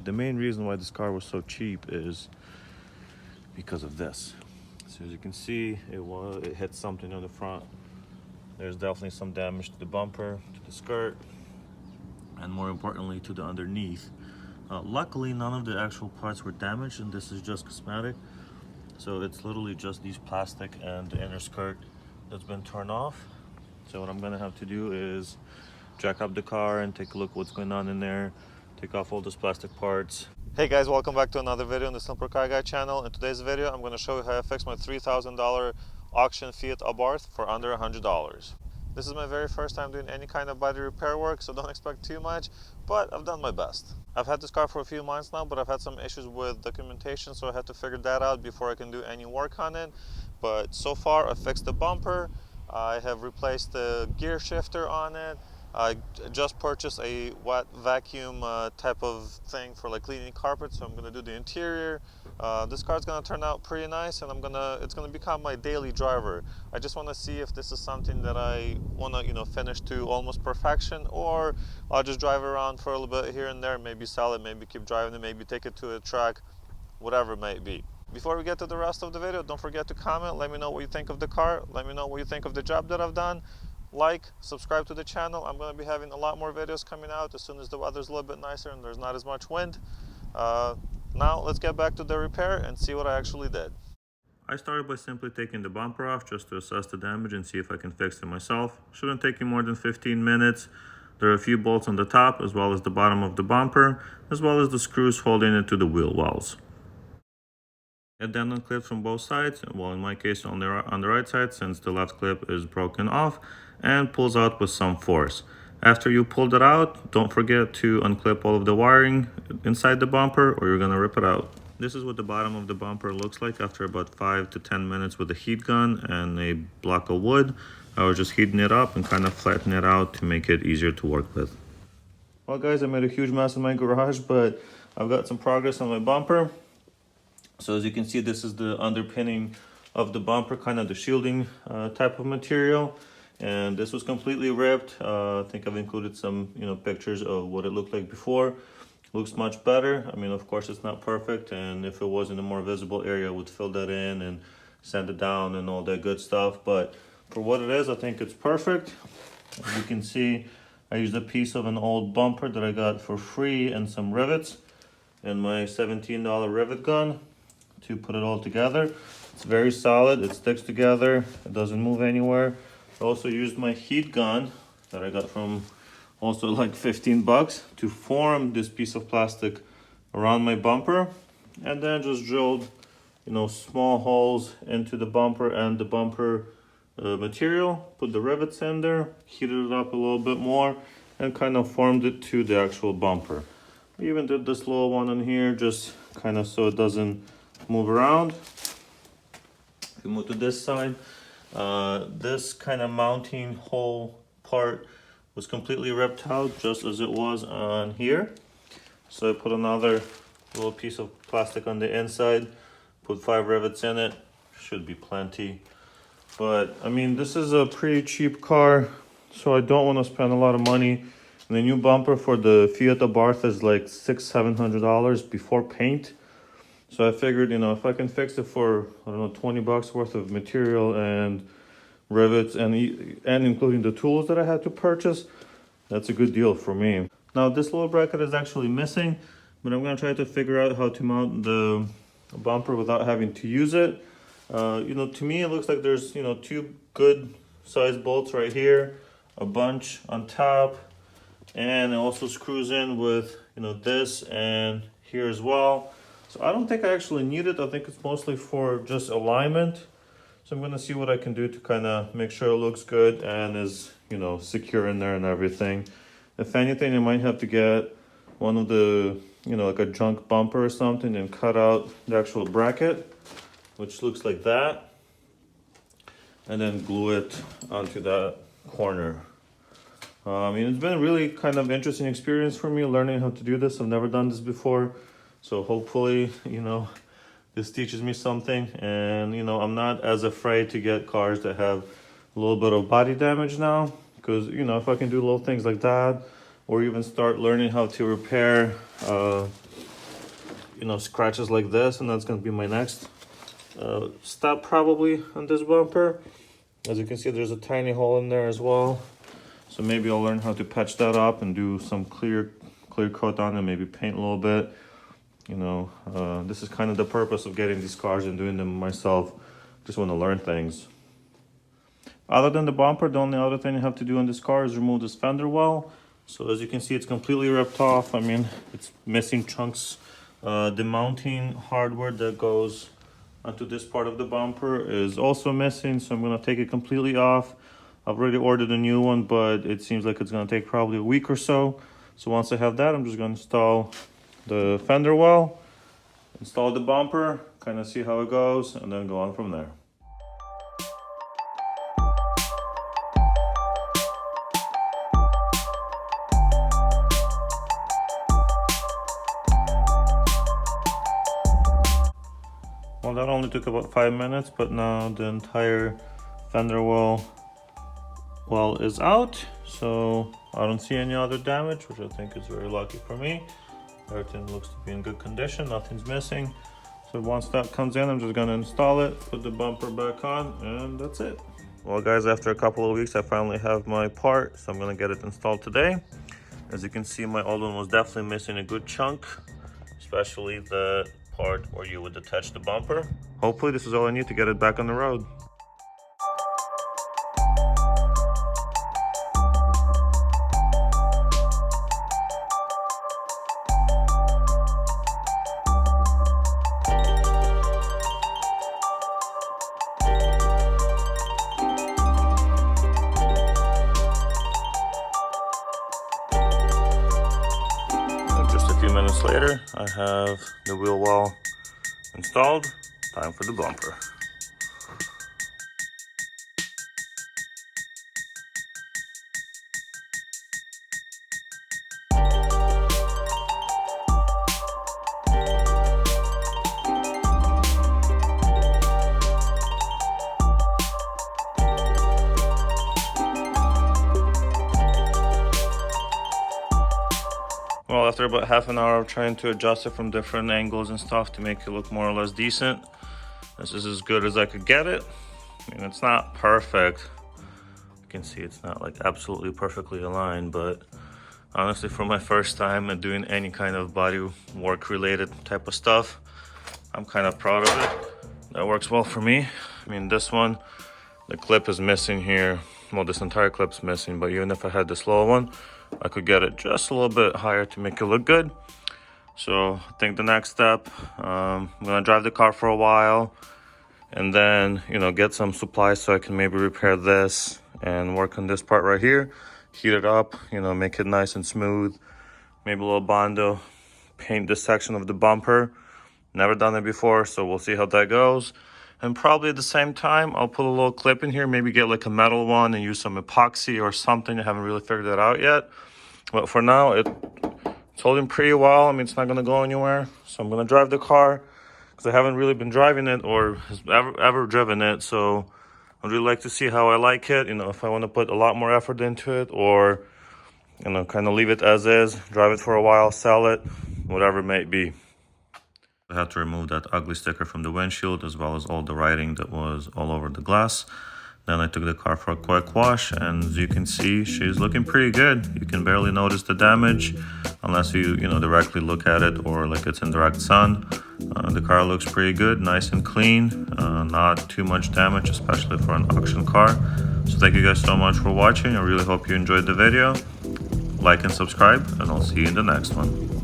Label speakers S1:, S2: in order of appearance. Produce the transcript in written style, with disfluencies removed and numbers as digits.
S1: the main reason why this car was so cheap is because of this. So as you can see, it hit something on the front. There's definitely some damage to the bumper, to the skirt, and more importantly to the underneath. Luckily, none of the actual parts were damaged, and this is just cosmetic. So it's literally just these plastic and the inner skirt that's been torn off. So what I'm gonna have to do is jack up the car and take a look what's going on in there, take off all those plastic parts. Hey guys, welcome back to another video on the Simple Car Guy channel. In today's video, I'm going to show you how I fixed my $3,000 auction Fiat Abarth for under $100. This is my very first time doing any kind of body repair work, so don't expect too much, but I've done my best. I've had this car for a few months now, but I've had some issues with documentation, so I had to figure that out before I can do any work on it. But so far, I fixed the bumper, I have replaced the gear shifter on it, I just purchased a wet vacuum type of thing for like cleaning carpet, so I'm gonna do the interior. This car's gonna turn out pretty nice, and it's gonna become my daily driver. I just want to see if this is something that I want to finish to almost perfection, or I'll just drive around for a little bit here and there, maybe sell it, maybe keep driving it, maybe take it to a track, whatever it may be. Before we get to the rest of the video, don't forget to comment. Let me know what you think of the car. Let me know what you think of the job that I've done. Like, subscribe to the channel. I'm going to be having a lot more videos coming out as soon as the weather's a little bit nicer and there's not as much wind. Now let's get back to the repair and see what I actually did. I started by simply taking the bumper off just to assess the damage and see if I can fix it myself. Shouldn't take you more than 15 minutes. There are a few bolts on the top as well as the bottom of the bumper, as well as the screws holding it to the wheel wells. It then unclips from both sides, well in my case on the right side since the left clip is broken off, and pulls out with some force. After you pulled it out, don't forget to unclip all of the wiring inside the bumper or you're gonna rip it out. This is what the bottom of the bumper looks like after about 5 to 10 minutes with a heat gun and a block of wood. I was just heating it up and kind of flattening it out to make it easier to work with. Well guys, I made a huge mess in my garage, but I've got some progress on my bumper. So as you can see, this is the underpinning of the bumper, kind of the shielding type of material. And this was completely ripped. I think I've included some pictures of what it looked like before. Looks much better. I mean, of course it's not perfect, and if it was in a more visible area, I would fill that in and sand it down and all that good stuff. But for what it is, I think it's perfect. As you can see, I used a piece of an old bumper that I got for free and some rivets and my $17 rivet gun to put it all together. It's very solid, it sticks together, it doesn't move anywhere. I also used my heat gun that I got from also like 15 bucks to form this piece of plastic around my bumper, and then just drilled small holes into the bumper and the bumper material, put the rivets in there, heated it up a little bit more, and kind of formed it to the actual bumper. I even did this little one in here just kind of so it doesn't move around. If we move to this side, this kind of mounting hole part was completely ripped out just as it was on here. So I put another little piece of plastic on the inside, put 5 rivets in it, should be plenty. But I mean, this is a pretty cheap car, so I don't want to spend a lot of money. And the new bumper for the Fiat Abarth is like $600-700 before paint. So I figured, if I can fix it for, I don't know, 20 bucks worth of material and rivets and including the tools that I had to purchase, that's a good deal for me. Now this little bracket is actually missing, but I'm gonna try to figure out how to mount the bumper without having to use it. To me it looks like there's, 2 good sized bolts right here, a bunch on top, and it also screws in with, this and here as well. So I don't think I actually need it. I think it's mostly for just alignment. So I'm gonna see what I can do to kind of make sure it looks good and is, secure in there and everything. If anything, I might have to get one of the, like a junk bumper or something and cut out the actual bracket, which looks like that, and then glue it onto that corner. I mean, it's been a really kind of interesting experience for me learning how to do this. I've never done this before. So hopefully, this teaches me something, and, I'm not as afraid to get cars that have a little bit of body damage now, because, if I can do little things like that, or even start learning how to repair scratches like this, and that's gonna be my next step probably on this bumper. As you can see, there's a tiny hole in there as well. So maybe I'll learn how to patch that up and do some clear coat on it, maybe paint a little bit. This is kind of the purpose of getting these cars and doing them myself. Just want to learn things. Other than the bumper, the only other thing you have to do on this car is remove this fender well. So as you can see, it's completely ripped off. I mean, it's missing chunks. The mounting hardware that goes onto this part of the bumper is also missing, so I'm going to take it completely off. I've already ordered a new one, but it seems like it's going to take probably a week or so. So once I have that, I'm just going to install the fender well, install the bumper, kind of see how it goes, and then go on from there. Well, that only took about 5 minutes, but now the entire fender well is out, so I don't see any other damage, which I think is very lucky for me. Everything looks to be in good condition, nothing's missing. So once that comes in, I'm just gonna install it, put the bumper back on, and that's it. Well guys, after a couple of weeks, I finally have my part, so I'm gonna get it installed today. As you can see, my old one was definitely missing a good chunk, especially the part where you would attach the bumper. Hopefully this is all I need to get it back on the road. Just a few minutes later, I have the wheel well installed. Time for the bumper. Well, after about half an hour of trying to adjust it from different angles and stuff to make it look more or less decent, this is as good as I could get it. I mean, it's not perfect. You can see it's not like absolutely perfectly aligned, but honestly, for my first time at doing any kind of body work related type of stuff, I'm kind of proud of it. That works well for me. I mean, this one, the clip is missing here. Well, this entire clip's missing, but even if I had this lower one, I could get it just a little bit higher to make it look good. So I think the next step, I'm gonna drive the car for a while and then, get some supplies so I can maybe repair this and work on this part right here, heat it up, make it nice and smooth, maybe a little Bondo, paint this section of the bumper. Never done it before, so we'll see how that goes. And probably at the same time, I'll put a little clip in here, maybe get like a metal one and use some epoxy or something. I haven't really figured that out yet. But for now, it's holding pretty well. I mean, it's not gonna go anywhere. So I'm gonna drive the car because I haven't really been driving it or ever driven it. So I'd really like to see how I like it. If I wanna put a lot more effort into it or, kind of leave it as is, drive it for a while, sell it, whatever it may be. I had to remove that ugly sticker from the windshield as well as all the writing that was all over the glass. Then I took the car for a quick wash, and as you can see, she's looking pretty good. You can barely notice the damage unless you directly look at it or like it's in direct sun. The car looks pretty good, nice and clean, not too much damage, especially for an auction car. So thank you guys so much for watching. I really hope you enjoyed the video. Like and subscribe, and I'll see you in the next one.